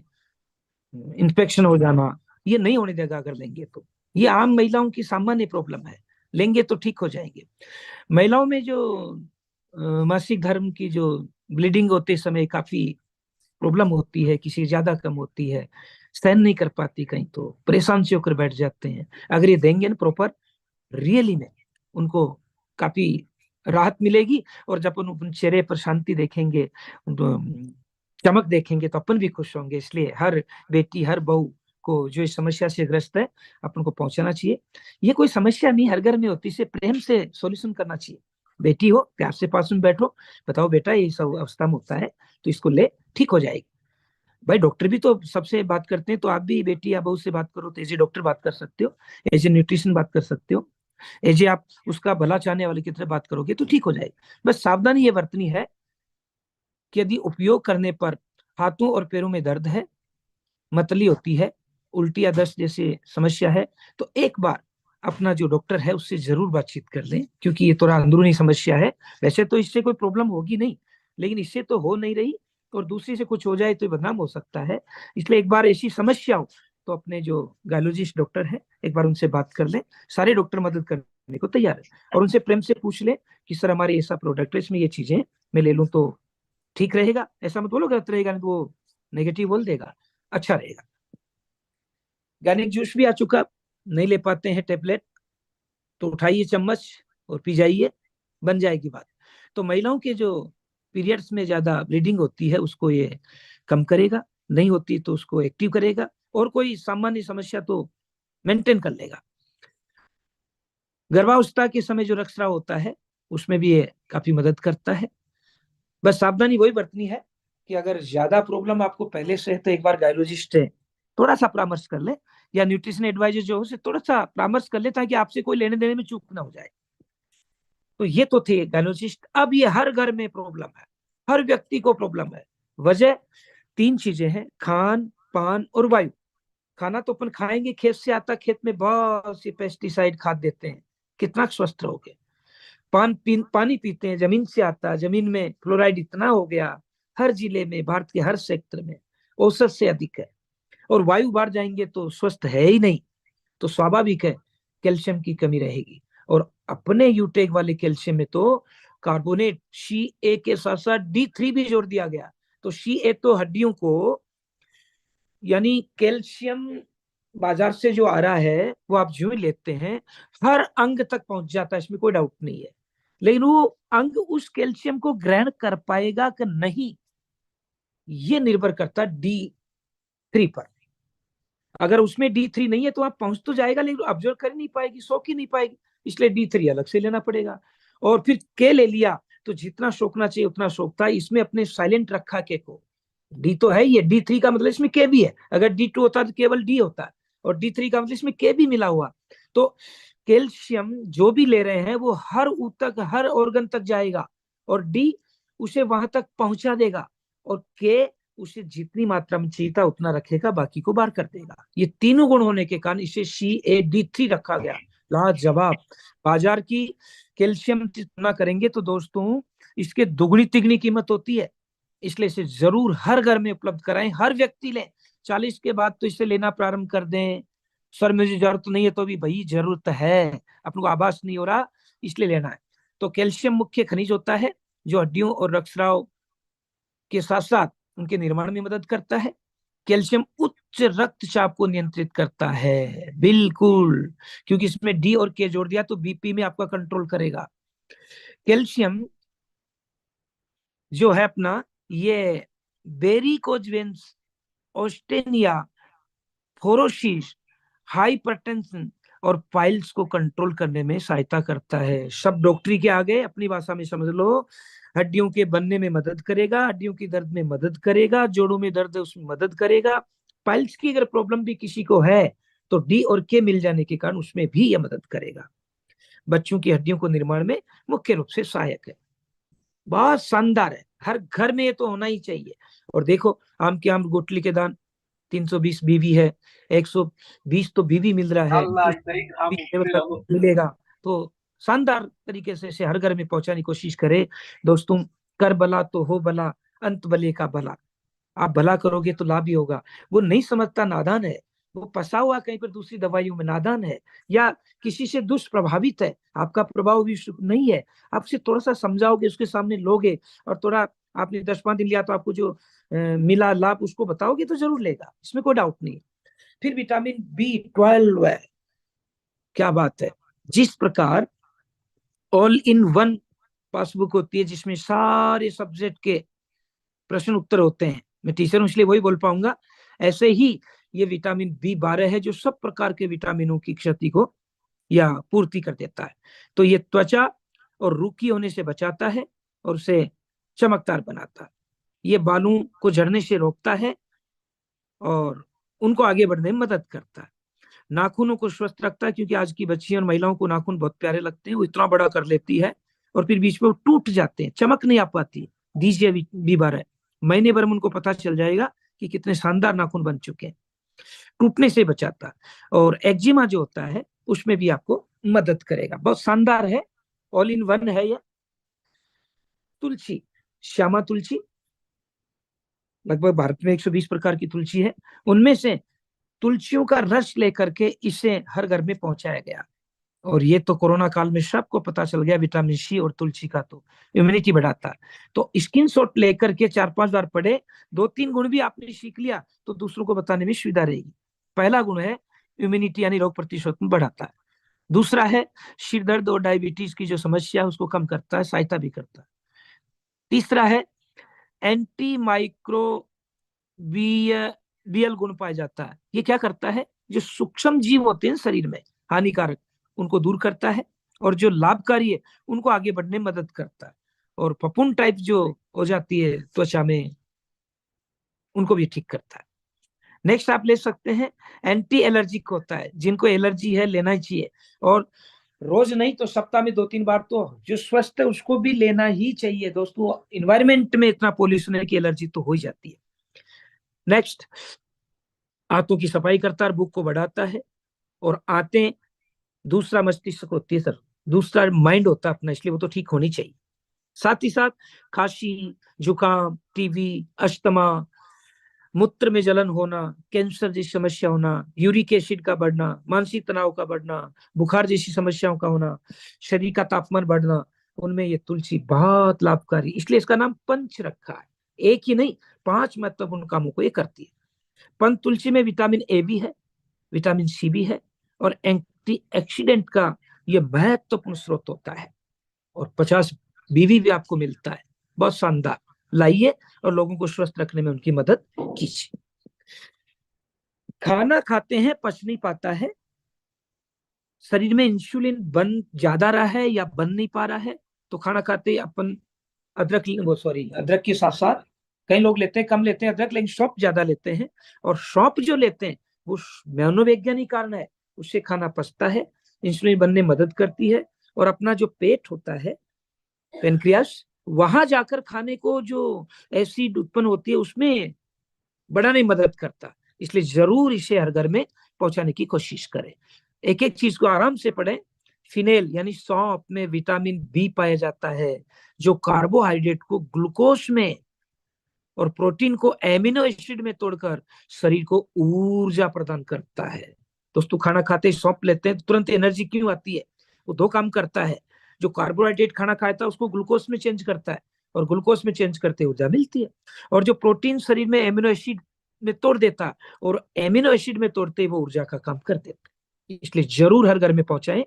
इन्फेक्शन हो जाना, ये नहीं होने देगा अगर लेंगे तो। ये आम महिलाओं की सामान्य प्रॉब्लम है, लेंगे तो ठीक हो जाएंगे। महिलाओं में जो मासिक धर्म की जो ब्लीडिंग होते समय काफी प्रॉब्लम होती है, किसी ज्यादा कम होती है, सहन नहीं कर पाती, कहीं तो परेशान से होकर बैठ जाते हैं, अगर ये देंगे ना प्रॉपर, रियली में उनको काफी राहत मिलेगी। और जब अपन चेहरे पर शांति देखेंगे, चमक देखेंगे, तो अपन भी खुश होंगे। इसलिए हर बेटी हर बहू को जो इस समस्या से ग्रस्त है, अपन को पहुंचाना चाहिए। ये कोई समस्या नहीं हर घर में होती, इसे प्रेम से सॉल्यूशन करना चाहिए। बेटी हो, प्यार से पास में बैठो, बताओ बेटा ये सब अवस्था में होता है, तो इसको ले, ठीक हो जाएगी। भाई डॉक्टर भी तो सबसे बात करते हैं, तो आप भी बेटी या बहू से बात करो तो एज ए डॉक्टर बात कर सकते हो, एज ए न्यूट्रिशन बात कर सकते हो, एज ए आप उसका भला चाहने वाले की तरह बात करोगे तो ठीक हो जाएगी। बस सावधानी ये बरतनी है कि यदि उपयोग करने पर हाथों और पैरों में दर्द है, मतली होती है, उल्टी या दस्त जैसी समस्या है, तो एक बार अपना जो डॉक्टर है उससे जरूर बातचीत कर लें, क्योंकि ये थोड़ा अंदरूनी समस्या है। वैसे तो इससे कोई प्रॉब्लम होगी नहीं, लेकिन इससे तो हो नहीं रही, और दूसरी से कुछ हो जाए तो बदनाम हो सकता है। इसलिए एक बार ऐसी समस्या हो तो अपने जो गायनोलॉजिस्ट डॉक्टर है एक बार उनसे बात कर लें। सारे डॉक्टर मदद करने को तैयार है। और उनसे प्रेम से पूछ लें कि सर हमारे ऐसा प्रोडक्ट है, इसमें ये चीजें मैं ले लूँ तो ठीक रहेगा। ऐसा मत बोलो गलत रहेगा, नहीं तो वो नेगेटिव बोल देगा, अच्छा रहेगा। गार्लिक जूस भी आ चुका, नहीं ले पाते हैं टेबलेट तो उठाइए चम्मच और पी जाइए, बन जाएगी बात। तो महिलाओं के जो पीरियड्स में ज्यादा ब्लीडिंग होती है उसको ये कम करेगा, नहीं होती तो उसको एक्टिव करेगा, और कोई सामान्य समस्या तो मेंटेन कर लेगा। गर्भावस्था के समय जो रक्तस्राव होता है उसमें भी ये काफी मदद करता है। बस सावधानी वही बरतनी है कि अगर ज्यादा प्रॉब्लम आपको पहले से है तो एक बार गायनोलॉजिस्ट से थोड़ा सा परामर्श कर ले, या न्यूट्रिशन एडवाइजर जो हो से थोड़ा सा परामर्श कर ले, ताकि आपसे कोई लेने देने में चूक ना हो जाए। तो ये तो थे गायनोलॉजिस्ट। अब ये हर घर में प्रॉब्लम है, हर व्यक्ति को प्रॉब्लम है। वजह तीन चीजें हैं, खान पान और वायु। खाना तो अपन खाएंगे, खेत से आता, खेत में बहुत सी पेस्टिसाइड खाद देते हैं, कितना स्वस्थ रहोगे। पानी पीते हैं, जमीन से आता, जमीन में फ्लोराइड इतना हो गया, हर जिले में, भारत के हर क्षेत्र में औसत से अधिक है। और वायु बाहर जाएंगे तो स्वस्थ है ही नहीं। तो स्वाभाविक है कैल्शियम की कमी रहेगी। और अपने यूटेक वाले कैल्शियम में तो कार्बोनेट सी ए के साथ साथ D3 भी जोड़ दिया गया। तो सी ए तो हड्डियों को, यानी कैल्शियम बाजार से जो आ रहा है वो आप जो ही लेते हैं हर अंग तक पहुंच जाता है, इसमें कोई डाउट नहीं है। लेकिन वो अंग उस कैल्शियम को ग्रहण कर पाएगा कि नहीं, ये निर्भर करता है D3 पर। अगर उसमें D3 नहीं है तो आप पहुंच तो जाएगा लेकिन ऑब्जर्व कर नहीं पाएगी, सोख ही नहीं पाएगी, इसलिए D3 अलग से लेना पड़ेगा। और फिर के ले लिया तो जितना सोखना चाहिए उतना सोखता है, इसमें अपने साइलेंट रखा के को। डी तो है ही है, D3 का मतलब इसमें के भी है, अगर D2 होता तो केवल डी होता, और D3 का मतलब इसमें के भी मिला हुआ। तो कैल्शियम जो भी ले रहे हैं वो हर ऊ तक, हर ऑर्गन तक जाएगा, और डी उसे वहां तक पहुंचा देगा, और के उसे जितनी मात्रा में चाहिए था उतना रखेगा, बाकी को बाहर कर देगा। ये तीनों गुण होने के कारण इसे CaD3 रखा गया। लाजवाब। बाजार की कैल्शियम की तुलना करेंगे तो दोस्तों इसके दुगनी तिगनी कीमत होती है, इसलिए इसे जरूर हर घर में उपलब्ध कराएं, हर व्यक्ति लें। 40 के बाद तो इसे लेना प्रारंभ कर दें। सर मुझे जरूरत नहीं है, तो भी भाई जरूरत है, अपने को आभास नहीं हो रहा इसलिए लेना है। तो कैल्शियम मुख्य खनिज होता है जो हड्डियों और रक्तस्राव के साथ साथ उनके निर्माण में मदद करता है। कैल्शियम उच्च रक्तचाप को नियंत्रित करता है, बिल्कुल, क्योंकि इसमें डी और के जोड़ दिया तो बीपी में आपका कंट्रोल करेगा। कैल्शियम जो है अपना, ये वेरिकोज वेन्स, ऑस्टेनिया, फोरोसिस, हाइपरटेंशन और पाइल्स को कंट्रोल करने में सहायता करता है। सब डॉक्टरी के आगे अपनी भाषा में समझ लो। हड्डियों के बनने में मदद करेगा, हड्डियों की दर्द में मदद करेगा, जोड़ों में दर्द है उसमें मदद करेगा। पाइल्स की अगर प्रॉब्लम भी किसी को है तो डी और के मिल जाने के कारण उसमें भी यह मदद करेगा। बच्चों की हड्डियों को निर्माण में मुख्य रूप से सहायक है। बहुत शानदार है, हर घर में ये तो होना ही चाहिए। और देखो आम के आम गुठली के दान 320 बीवी है, 120 तो बीवी मिल रहा है, उस मिलेगा। तो शानदार तरीके से इसे हर घर में पहुंचाने की कोशिश करे दोस्तों। कर भला तो हो भला, अंत भले का भला। आप भला करोगे तो लाभ ही होगा। वो नहीं समझता, नादान है, वो फंसा हुआ कहीं पर दूसरी दवाइयों में, नादान है, या किसी से दुष्प्रभावित है, आपका प्रभाव भी नहीं है। आप उसे थोड़ा सा समझाओगे, उसके सामने लोगे, और थोड़ा आपने 10-5 दिन लिया तो आपको जो मिला लाभ उसको बताओगे तो जरूर लेगा, इसमें कोई डाउट नहीं। फिर विटामिन B12 है, क्या बात है। जिस प्रकार ऑल इन वन पासबुक होती है जिसमें सारे सब्जेक्ट के प्रश्न उत्तर होते हैं, मैं टीचर हूं इसलिए वही बोल पाऊंगा, ऐसे ही ये विटामिन B12 है जो सब प्रकार के विटामिनों की क्षति को या पूर्ति कर देता है। तो ये त्वचा और रूखी होने से बचाता है और उसे चमकदार बनाता है। ये बालों को झड़ने से रोकता है और उनको आगे बढ़ने में मदद करता है। नाखूनों को स्वस्थ रखता है, क्योंकि आज की बच्चियों और महिलाओं को नाखून बहुत प्यारे लगते हैं, वो इतना बड़ा कर लेती है और फिर बीच में वो टूट जाते हैं, चमक नहीं आ पाती। दीजिए B12, महीने भर में उनको पता चल जाएगा कि कितने शानदार नाखून बन चुके हैं। टूटने से बचाता, और एक्जिमा जो होता है उसमें भी आपको मदद करेगा। बहुत शानदार है, ऑल इन वन है यह। तुलसी, श्यामा तुलसी, लगभग भारत में 120 प्रकार की तुलसी है, उनमें से तुलसियों का रस लेकर के इसे हर घर में पहुंचाया गया। और ये तो कोरोना काल में सबको पता चल गया, विटामिन C और तुलसी का तो इम्यूनिटी बढ़ाता है। तो स्क्रीनशॉट लेकर के 4-5 बार पढ़े, 2-3 गुण भी आपने सीख लिया तो दूसरों को बताने में सुविधा रहेगी। पहला गुण है इम्यूनिटी, यानी रोग प्रतिशोध बढ़ाता है। दूसरा है सिर दर्द और डायबिटीज की जो समस्या है उसको कम करता है, सहायता भी करता है। तीसरा है एंटी माइक्रोबियल गुण पाया जाता है। ये क्या करता है, जो सूक्ष्म जीव होते हैं शरीर में हानिकारक, उनको दूर करता है, और जो लाभकारी है उनको आगे बढ़ने में मदद करता है। और फफूंद टाइप जो हो जाती है त्वचा में, उनको भी ठीक करता है। नेक्स्ट आप ले सकते हैं एंटी एलर्जिक होता है, जिनको एलर्जी है लेना ही चाहिए, और रोज नहीं तो सप्ताह में 2-3 बार तो जो स्वस्थ है उसको भी लेना ही चाहिए दोस्तों। इन्वायरमेंट में इतना पोल्यूशन है कि एलर्जी तो हो ही जाती है। नेक्स्ट, आंतों की सफाई करता है, भूख को बढ़ाता है, और आंतें दूसरा मस्तिष्क होती है सर, दूसरा माइंड होता है अपना, इसलिए वो तो ठीक होनी चाहिए। साथ ही साथ खांसी, जुकाम, टीबी, अस्थमा, मूत्र में जलन होना, कैंसर जैसी समस्या होना, यूरिक एसिड का बढ़ना, मानसिक तनाव का बढ़ना, बुखार जैसी समस्याओं का होना, शरीर का तापमान बढ़ना, उनमें ये तुलसी बहुत लाभकारी, इसलिए इसका नाम पंच रखा है। एक ही नहीं, 5 महत्वपूर्ण कामों को ये करती है। पंच तुलसी में विटामिन ए भी है, विटामिन सी भी है, और एंटीऑक्सीडेंट का ये महत्वपूर्ण स्रोत होता है, और 50 बीवी भी आपको मिलता है। बहुत शानदार, लाइए और लोगों को स्वस्थ रखने में उनकी मदद कीजिए। खाना खाते हैं, पच नहीं पाता है, शरीर में इंसुलिन बन ज्यादा रहा है या बन नहीं पा रहा है, तो खाना खाते ही अपन अदरक के साथ साथ कई लोग लेते हैं, कम लेते हैं अदरक, लेकिन सौंफ ज्यादा लेते हैं। और सौंफ जो लेते हैं वो मनोवैज्ञानिक कारण है, उससे खाना पचता है, इंसुलिन बनने में मदद करती है, और अपना जो पेट होता है, पेनक्रियास, वहां जाकर खाने को जो एसिड उत्पन्न होती है उसमें बढ़ाने में मदद करता। इसलिए जरूर इसे हर घर में पहुंचाने की कोशिश करें। एक एक चीज को आराम से पढ़ें। फिनेल यानी सौंफ में विटामिन बी पाया जाता है, जो कार्बोहाइड्रेट को ग्लूकोज में और प्रोटीन को एमिनो एसिड में तोड़कर शरीर को ऊर्जा प्रदान करता है। दोस्तों, खाना खाते ही सौंफ लेते हैं तो तुरंत एनर्जी क्यों आती है? वो 2 काम करता है। जो कार्बोहाइड्रेट खाना खाता है उसको ग्लूकोज में चेंज करता है, और ग्लूकोज में चेंज करते ऊर्जा मिलती है। और जो प्रोटीन शरीर में एमिनो एसिड में तोड़ देता, और एमिनो एसिड में तोड़ते ही वो ऊर्जा का काम कर देता। इसलिए जरूर हर घर में पहुंचाएं।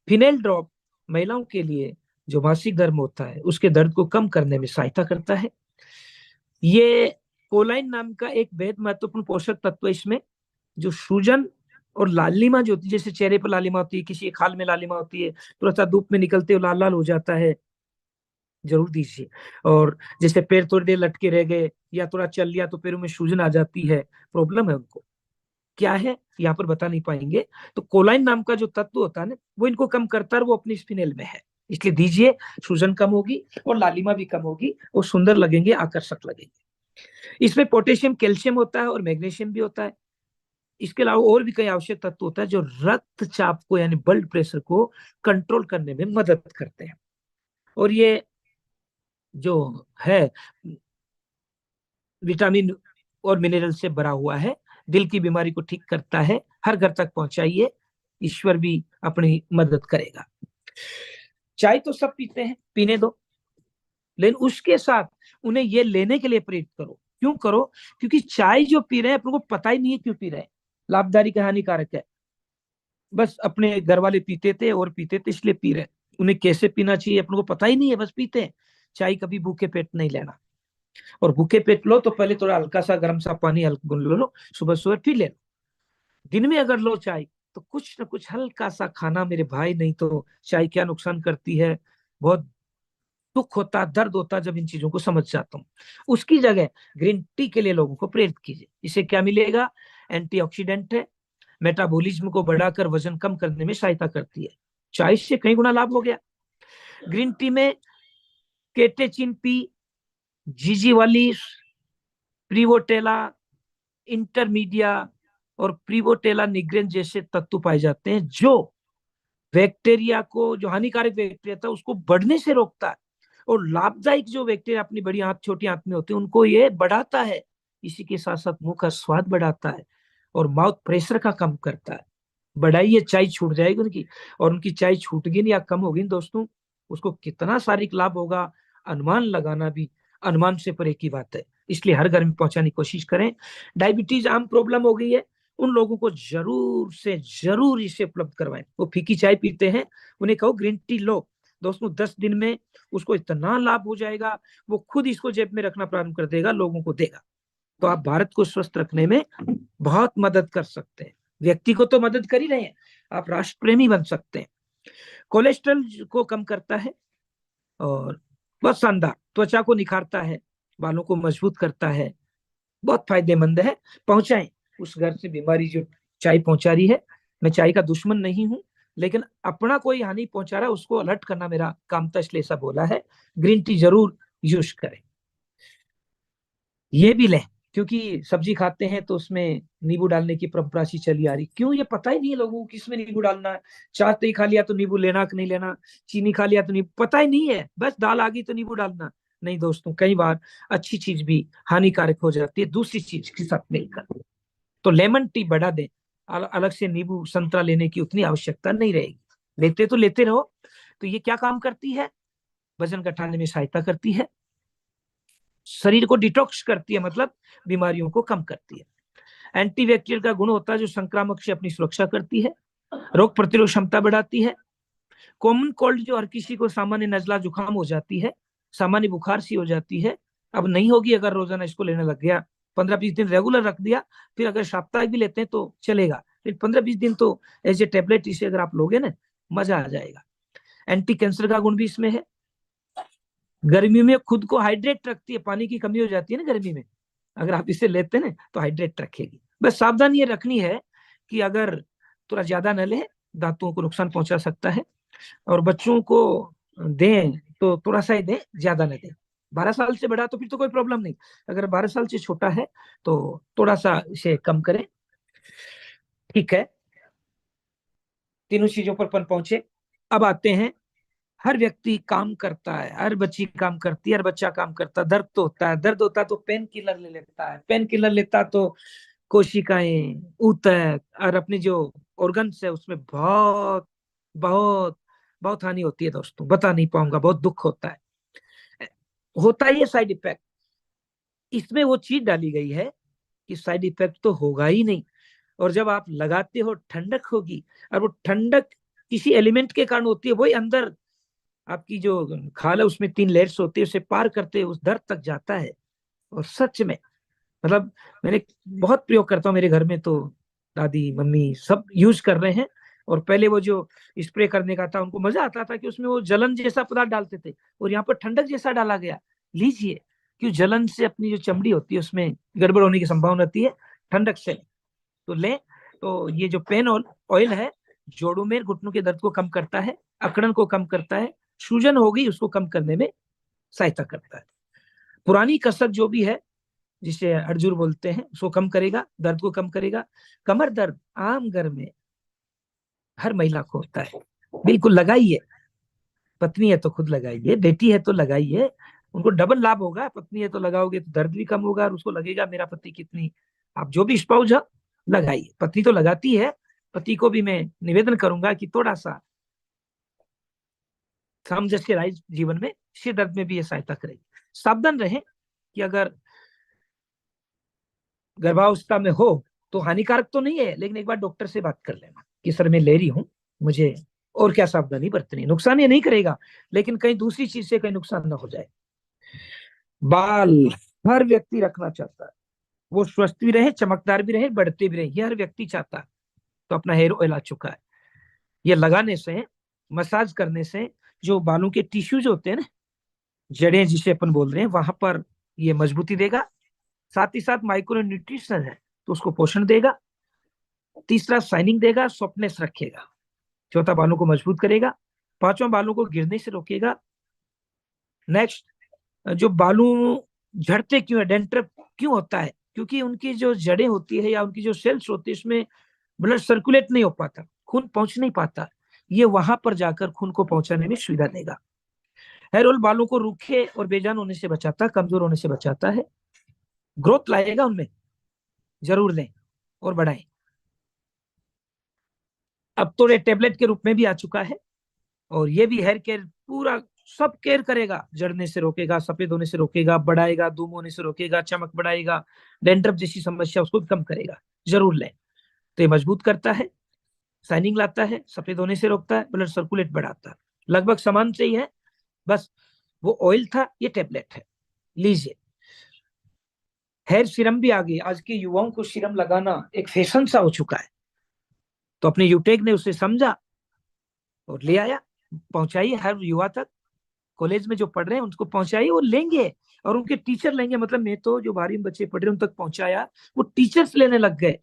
फिनेल ड्रॉप महिलाओं के लिए जो मासिक धर्म होता है उसके दर्द को कम करने में सहायता करता है। ये कोलाइन नाम का एक बेहद महत्वपूर्ण पोषक तत्व है इसमें, जो सूजन और लालिमा जो होती है, जैसे चेहरे पर लालिमा होती है, किसी खाल में लालिमा होती है, थोड़ा सा धूप में निकलते हुए लाल लाल हो जाता है, जरूर दीजिए। और जैसे पैर थोड़ी देर लटके रह गए या थोड़ा चल लिया तो पैरों में सूजन आ जाती है, प्रॉब्लम है उनको, क्या है यहाँ पर बता नहीं पाएंगे। तो कोलाइन नाम का जो तत्व होता है ना, वो इनको कम करता है, वो अपनी स्पिनेल में है, इसलिए दीजिए। सूजन कम होगी और लालिमा भी कम होगी, और सुंदर लगेंगे, आकर्षक लगेंगे। इसमें पोटेशियम, कैल्शियम होता है, और मैग्नीशियम भी होता है। इसके अलावा और भी कई आवश्यक तत्व होता है जो रक्तचाप को यानी ब्लड प्रेशर को कंट्रोल करने में मदद करते हैं। और ये जो है विटामिन और मिनरल से भरा हुआ है, दिल की बीमारी को ठीक करता है। हर घर तक पहुंचाइए, ईश्वर भी अपनी मदद करेगा। चाय तो सब पीते हैं, पीने दो, लेकिन उसके साथ उन्हें ये लेने के लिए प्रेरित करो। क्यों करो? क्योंकि चाय जो पी रहे हैं अपने को पता ही नहीं है क्यों पी रहे हैं, लाभदायक है हानिकारक है, बस अपने घर वाले पीते थे और पीते थे इसलिए पी रहे हैं। उन्हें कैसे पीना चाहिए अपने को पता ही नहीं है, बस पीते हैं। चाय कभी भूखे पेट नहीं लेना, और भूखे पेट लो तो पहले थोड़ा हल्का सा गर्म सा पानी गुन लो, सुबह सुबह फिर ले लो। दिन में अगर लो चाय तो कुछ ना कुछ हल्का सा खाना मेरे भाई, नहीं तो चाय क्या नुकसान करती है, बहुत दुख होता, दर्द होता जब इन चीजों को समझ जाता हूँ। उसकी जगह ग्रीन टी के लिए लोगों को प्रेरित कीजिए। इससे क्या मिलेगा? एंटीऑक्सीडेंट है, मेटाबॉलिज्म को बढ़ाकर वजन कम करने में सहायता करती है। चाय से कई गुना लाभ हो गया। ग्रीन टी में केटेचिन पी, जीजीवालिस, प्रीवोटेला, इंटरमीडिया और प्रीवोटेला निग्रेन जैसे तत्व पाए जाते हैं, जो बैक्टीरिया को, जो हानिकारक बैक्टीरिया था उसको बढ़ने से रोकता है, और लाभदायक जो बैक्टीरिया अपनी बड़ी आंत, छोटी आंत में होते हैं उनको ये बढ़ाता है। इसी के साथ साथ मुंह का स्वाद बढ़ाता है, और माउथ प्रेशर का कम करता है। बढ़ाइए, चाय छूट जाएगी उनकी, और उनकी चाय छूटगी नहीं या कम होगी दोस्तों, उसको कितना शारीरिक लाभ होगा अनुमान लगाना भी अनुमान से परे की बात है। इसलिए हर घर में पहुंचाने की कोशिश करें। डायबिटीज आम प्रॉब्लम हो गई है, उन लोगों को जरूर से जरूर इसे उपलब्ध करवाएं। वो फीकी चाय पीते हैं, उन्हें कहो ग्रीन टी लो दोस्तों, 10 दिन में उसको इतना लाभ हो जाएगा, वो खुद इसको जेब में रखना प्रारंभ कर देगा, लोगों को देगा। तो आप भारत को स्वस्थ रखने में बहुत मदद कर सकते हैं। व्यक्ति को तो मदद कर ही रहे हैं, आप राष्ट्र प्रेमी बन सकते हैं। कोलेस्ट्रॉल को कम करता है, और बहुत शानदार, त्वचा को निखारता है, बालों को मजबूत करता है, बहुत फायदेमंद है। पहुंचाएं उस घर से बीमारी जो चाय पहुंचा रही है। मैं चाय का दुश्मन नहीं हूं, लेकिन अपना कोई हानि पहुंचा रहा है उसको अलर्ट करना मेरा काम था, इसलिए ऐसा बोला है। ग्रीन टी जरूर यूज करें। ये भी लें, क्योंकि सब्जी खाते हैं तो उसमें नींबू डालने की परंपरा सी चली आ रही, क्यों ये पता ही नहीं है लोगों को किसमें नींबू डालना है। चाट नहीं खा लिया तो नींबू लेना कि नहीं लेना, चीनी खा लिया तो नींबू, पता ही नहीं है, बस दाल आ गई तो नींबू डालना। नहीं दोस्तों, कई बार अच्छी चीज भी हानिकारक हो जाती है दूसरी चीज के साथ मिलकर। तो लेमन टी बढ़ा दें, अलग से नींबू संतरा लेने की उतनी आवश्यकता नहीं रहेगी। लेते तो लेते रहो। तो ये क्या काम करती है? वजन घटाने में सहायता करती है, शरीर को डिटॉक्स करती है, मतलब बीमारियों को कम करती है। एंटीबैक्टीरियल का गुण होता है जो संक्रामक से अपनी सुरक्षा करती है, रोग प्रतिरोध क्षमता बढ़ाती है। कॉमन कोल्ड जो हर किसी को सामान्य नजला जुकाम हो जाती है, सामान्य बुखार सी हो जाती है, अब नहीं होगी अगर रोजाना इसको लेने लग गया। 15-20 दिन रेगुलर रख दिया, फिर अगर साप्ताहिक भी लेते हैं तो चलेगा, फिर 15-20 दिन तो एज ए टेबलेट इसे अगर आप लोगे ना, मजा आ जाएगा। एंटी कैंसर का गुण भी इसमें है। गर्मी में खुद को हाइड्रेट रखती है, पानी की कमी हो जाती है ना गर्मी में, अगर आप इसे लेते ना तो हाइड्रेट रखेगी। बस सावधानी ये रखनी है कि अगर थोड़ा ज्यादा न ले, दांतों को नुकसान पहुंचा सकता है। और बच्चों को दें तो थोड़ा सा ही दें, ज्यादा न दें। 12 साल से बड़ा तो फिर तो कोई प्रॉब्लम नहीं, अगर 12 साल से छोटा है तो थोड़ा सा इसे कम करें। ठीक है, तीनों चीजों पर अपन पहुंचे। अब आते हैं, हर व्यक्ति काम करता है, हर बच्ची काम करती है, हर बच्चा काम करता है। दर्द तो होता है, दर्द होता है तो पेन किलर ले लेता है, पेन किलर लेता तो कोशिकाएं, ऊतक और अपनी जो ऑर्गन्स है उसमें बहुत बहुत बहुत हानि होती है दोस्तों, बता नहीं पाऊंगा, बहुत दुख होता है। होता ही है साइड इफेक्ट। इसमें वो चीज डाली गई है कि साइड इफेक्ट तो होगा ही नहीं, और जब आप लगाते हो ठंडक होगी, और वो ठंडक किसी एलिमेंट के कारण होती है, वही अंदर आपकी जो खाल है उसमें 3 लेयर्स होती है, उसे पार करते उस दर्द तक जाता है। और सच में, मतलब मैंने बहुत प्रयोग करता हूँ मेरे घर में, तो दादी मम्मी सब यूज कर रहे हैं। और पहले वो जो स्प्रे करने का था उनको मजा आता था कि उसमें वो जलन जैसा पदार्थ डालते थे, और यहाँ पर ठंडक जैसा डाला गया। लीजिए, क्यों जलन से अपनी जो चमड़ी होती है उसमें गड़बड़ होने की संभावना होती है, ठंडक से तो ले। तो ये जो पेन ऑयल है, जोड़ों में घुटनों के दर्द को कम करता है, अकड़न को कम करता है, सूजन हो गई उसको कम करने में सहायता करता है। पुरानी कसरत जो भी है, जिसे अर्जुन बोलते हैं, उसको कम करेगा, दर्द को कम करेगा। कमर दर्द आम घर में हर महिला को होता है, बिल्कुल लगाइए। पत्नी है तो खुद लगाइए, बेटी है तो लगाइए, उनको डबल लाभ होगा। पत्नी है तो लगाओगे तो दर्द भी कम होगा, और उसको लगेगा मेरा पति कितनी, आप जो भी स्पाउस है लगाइए। पत्नी तो लगाती है, पति को भी मैं निवेदन करूंगा कि थोड़ा सा सामंजस्य राय जीवन में, सिर दर्द में भी ये सहायता करेगी। सावधान रहें कि अगर गर्भावस्था में हो तो हानिकारक तो नहीं है, लेकिन एक बार डॉक्टर से बात कर लेना कि सर मैं ले रही हूँ, मुझे और क्या सावधानी बरतनी। नुकसान ये नहीं करेगा, लेकिन कहीं दूसरी चीज से कहीं नुकसान ना हो जाए। बाल हर व्यक्ति रखना चाहता है, वो स्वस्थ भी रहे, चमकदार भी रहे, बढ़ते भी रहे, ये हर व्यक्ति चाहता है। तो अपना हेयर ऑयल आ चुका है, ये लगाने से, मसाज करने से जो बालों के टिश्यूज होते हैं ना, जड़ें जिसे अपन बोल रहे हैं, वहां पर ये मजबूती देगा। साथ ही साथ माइक्रो न्यूट्रिशन है तो उसको पोषण देगा। तीसरा, शाइनिंग देगा, सॉफ्टनेस रखेगा। चौथा, बालों को मजबूत करेगा। पांचवा, बालों को गिरने से रोकेगा। नेक्स्ट, जो बालों झड़ते क्यों है, डेंड्रफ क्यों होता है, क्योंकि उनकी जो जड़ें होती है या उनकी जो सेल्स होती है उसमें ब्लड सर्कुलेट नहीं हो पाता, खून पहुंच नहीं पाता। ये वहां पर जाकर खून को पहुंचाने में सुविधा देगा। हेयर ऑयल बालों को रूखे और बेजान होने से बचाता है, कमजोर होने से बचाता है, ग्रोथ लाएगा उनमें। जरूर लें और बढ़ाएं। अब तो ये टेबलेट के रूप में भी आ चुका है, और ये भी हेयर केयर पूरा सब केयर करेगा। जड़ने से रोकेगा, सफेद होने से रोकेगा, बढ़ाएगा, धूम होने से रोकेगा, चमक बढ़ाएगा, डेंड्रफ जैसी समस्या उसको भी कम करेगा। जरूर लें। तो ये मजबूत करता है, शाइनिंग लाता है, सफेद होने से रोकता है, ब्लड सर्कुलेट बढ़ाता है। लगभग समान से ही है, बस वो ऑयल था, ये टेबलेट है। लीजिए। हेयर सीरम भी आ गई। आज के युवाओं को सीरम लगाना एक फैशन सा हो चुका है, तो अपने यूटेक ने उसे समझा और ले आया। पहुंचाइए हर युवा तक, कॉलेज में जो पढ़ रहे हैं उनको पहुंचाइए, वो लेंगे और उनके टीचर लेंगे। मतलब मैं तो जो 12वीं बच्चे पढ़ रहे हैं उन तक पहुंचाया, वो टीचर्स लेने लग गए,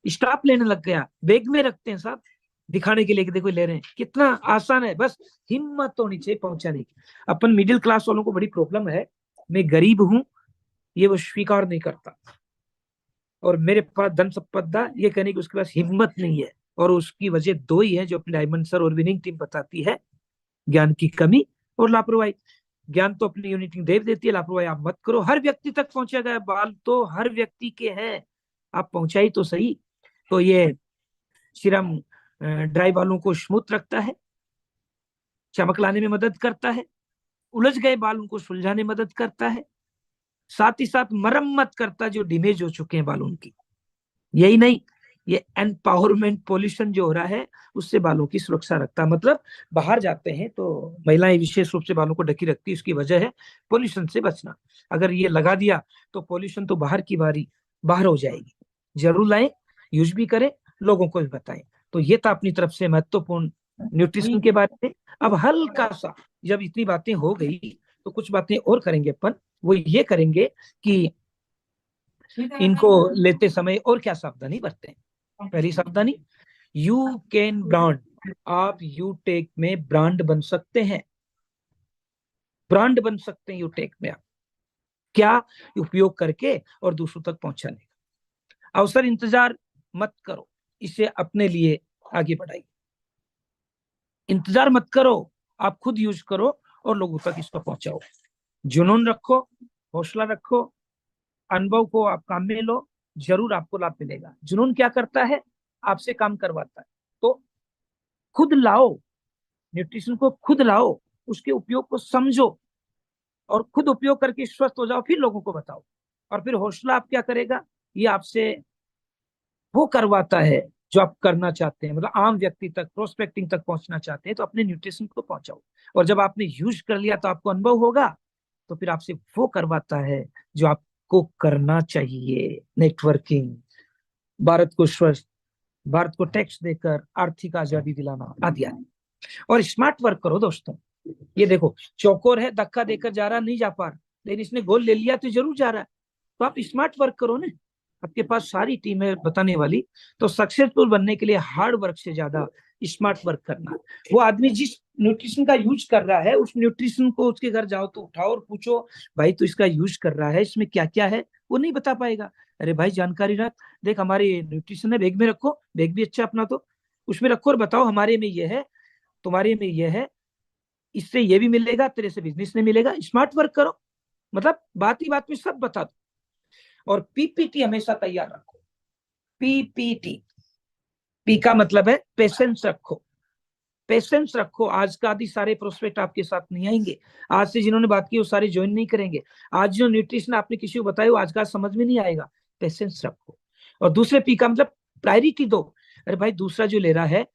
स्टाफ लेने लग गया, बैग में रखते हैं साहब, दिखाने के लिए कि देखो ले रहे हैं। कितना आसान है, बस हिम्मत होनी चाहिए पहुंचाने की। अपन मिडिल क्लास वालों को बड़ी प्रॉब्लम है, मैं गरीब हूं ये वो स्वीकार नहीं करता, और मेरे पास धन संपदा ये कहने की उसके पास हिम्मत नहीं है। और उसकी वजह दो ही है जो अपनी डायमंड सर और विनिंग टीम बताती है: ज्ञान की कमी और लापरवाही। ज्ञान तो अपनी यूनिटी देव देती है, लापरवाही आप मत करो। हर व्यक्ति तक पहुंचेगा, बाल तो हर व्यक्ति के हैं, आप पहुंचाई तो सही। तो ये सीरम ड्राई बालों को स्मूथ रखता है, चमक लाने में मदद करता है, उलझ गए बालों को सुलझाने में मदद करता है, साथ ही साथ मरम्मत करता है जो डैमेज हो चुके हैं बालों की। यही नहीं, ये एम्पावरमेंट, पॉल्यूशन जो हो रहा है उससे बालों की सुरक्षा रखता है। मतलब बाहर जाते हैं तो महिलाएं विशेष रूप से बालों को ढकी रखती है, उसकी वजह है पॉल्यूशन से बचना। अगर ये लगा दिया तो पॉल्यूशन तो बाहर की बारी बाहर हो जाएगी। जरूर लाएं, यूज भी करें, लोगों को भी बताएं। तो ये था अपनी तरफ से महत्वपूर्ण न्यूट्रिशन के बारे में। अब हल्का सा, जब इतनी बातें हो गई तो कुछ बातें और करेंगे अपन। वो ये करेंगे कि इनको लेते समय और क्या सावधानी बरतें। पहली सावधानी, यू कैन ब्रांड, आप यूटेक में ब्रांड बन सकते हैं, ब्रांड बन सकते हैं यूटेक में आप। क्या? उपयोग करके और दूसरों तक पहुंचाने का अवसर इंतजार मत करो, इसे अपने लिए आगे बढ़ाइए। इंतजार मत करो, आप खुद यूज करो और लोगों तक इसको पहुंचाओ। जुनून रखो, हौसला रखो, अनुभव को आप काम में लो, जरूर आपको लाभ मिलेगा। जुनून क्या करता है? आपसे काम करवाता है। तो खुद लाओ, न्यूट्रिशन को खुद लाओ, उसके उपयोग को समझो और खुद उपयोग करके स्वस्थ हो जाओ, फिर लोगों को बताओ। और फिर हौसला आप क्या करेगा? ये आपसे वो करवाता है जो आप करना चाहते हैं। मतलब आम व्यक्ति तक, प्रोस्पेक्टिंग तक पहुंचना चाहते हैं तो अपने न्यूट्रिशन को पहुंचाओ। और जब आपने यूज कर लिया तो आपको अनुभव होगा, तो फिर आपसे वो करवाता है जो आपको करना चाहिए। नेटवर्किंग, भारत को स्वस्थ, भारत को टैक्स देकर आर्थिक आजादी दिलाना आदि आदि। और स्मार्ट वर्क करो दोस्तों। ये देखो, चौकोर है, धक्का देकर जा रहा, नहीं जा पा रहा, लेकिन इसने गोल ले लिया तो जरूर जा रहा है। तो आप स्मार्ट वर्क करो ना, आपके पास सारी टीम है बताने वाली। तो सक्सेसफुल बनने के लिए हार्ड वर्क से ज्यादा स्मार्ट वर्क करना। वो आदमी जिस न्यूट्रिशन का यूज कर रहा है, उस न्यूट्रिशन को उसके घर जाओ तो उठाओ और पूछो, भाई तो इसका यूज कर रहा है, इसमें क्या क्या है? वो नहीं बता पाएगा। अरे भाई जानकारी रख, देख हमारे न्यूट्रिशन है, बैग में रखो, बैग भी अच्छा अपना, तो उसमें रखो और बताओ हमारे में ये है, तुम्हारे में ये है, इससे ये भी मिलेगा, तेरे से बिजनेस में मिलेगा। स्मार्ट वर्क करो, मतलब बात ही बात में सब बता दो। और पीपीटी हमेशा तैयार रखो। पीपीटी, पी का मतलब है पेशेंस रखो, पेशेंस रखो। आज का आदि सारे प्रोस्पेक्ट आपके साथ नहीं आएंगे। आज से जिन्होंने बात की वो सारे ज्वाइन नहीं करेंगे। आज जो न्यूट्रिशन आपने किसी को बताया वो आज का समझ में नहीं आएगा। पेशेंस रखो। और दूसरे पी का मतलब प्रायोरिटी दो। अरे भाई दूसरा जो ले रहा है,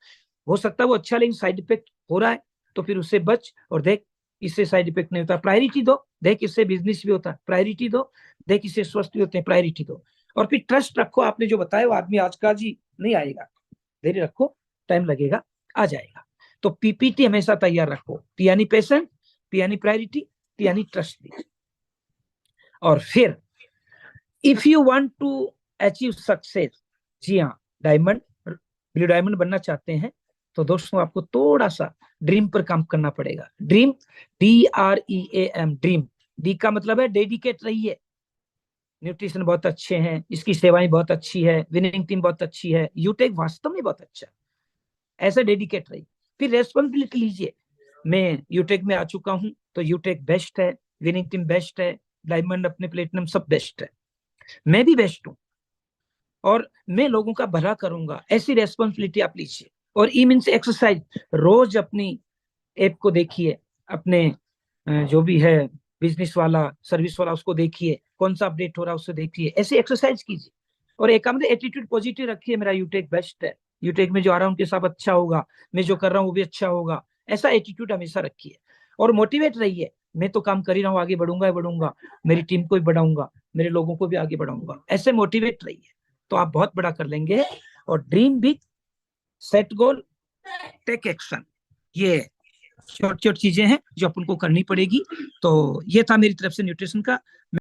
हो सकता है वो अच्छा, लेकिन साइड इफेक्ट हो रहा है, तो फिर उससे बच और देख इससे साइड इफेक्ट नहीं होता, प्रायोरिटी दो। देख इससे बिजनेस भी होता है, प्रायोरिटी दो। देख इससे स्वस्थ भी होते हैं, प्रायोरिटी दो। और फिर ट्रस्ट रखो, आपने जो बताया वो आदमी आज का जी नहीं आएगा, धैर्य रखो, टाइम लगेगा, आ जाएगा। तो पीपीटी हमेशा तैयार रखो। पी यानी पेशेंट, पी यानी प्रायोरिटी, टी यानी ट्रस्ट भी। और फिर if you want to achieve success, जी हाँ, डायमंड, ब्लू डायमंड बनना चाहते हैं तो दोस्तों आपको थोड़ा सा ड्रीम पर काम करना पड़ेगा। Dream, DREAM, dream. डी का मतलब है डेडिकेट रहिए। न्यूट्रिशन बहुत अच्छे हैं, इसकी सेवाएं बहुत अच्छी है, विनिंग टीम बहुत अच्छी है, यूटेक वास्तव में बहुत अच्छा है, ऐसे डेडिकेट रहिए। फिर रेस्पॉन्सिबिलिटी लीजिए, मैं यूटेक में आ चुका हूं तो यूटेक बेस्ट है, विनिंग टीम बेस्ट है, डायमंड अपने प्लेटिनम सब बेस्ट है, मैं भी बेस्ट हूँ और मैं लोगों का भला करूंगा, ऐसी रेस्पॉन्सिबिलिटी आप लीजिए। और ई मीन एक्सरसाइज, रोज अपनी ऐप को देखिए, अपने जो भी है बिजनेस वाला, सर्विस वाला, उसको देखिए, कौन सा अपडेट हो रहा है उससे देखिए, ऐसे एक्सरसाइज कीजिए। और एक मतलब एटीट्यूड पॉजिटिव रखिए, मेरा यूटेक बेस्ट है, यूटेक में जो आ रहा हूँ उनके साथ अच्छा होगा, मैं जो कर रहा हूँ वो भी अच्छा होगा, ऐसा एटीट्यूड हमेशा रखिए। और मोटिवेट रहिए, मैं तो काम कर ही रहा हूँ, आगे बढ़ूंगा बढ़ूंगा, मेरी टीम को भी बढ़ाऊंगा, मेरे लोगों को भी आगे बढ़ाऊंगा, ऐसे मोटिवेट रहिए, तो आप बहुत बड़ा कर लेंगे। और dream big, set goal, take action, ये छोटी छोटी चीजें हैं जो अपन को करनी पड़ेगी। तो ये था मेरी तरफ से न्यूट्रिशन का।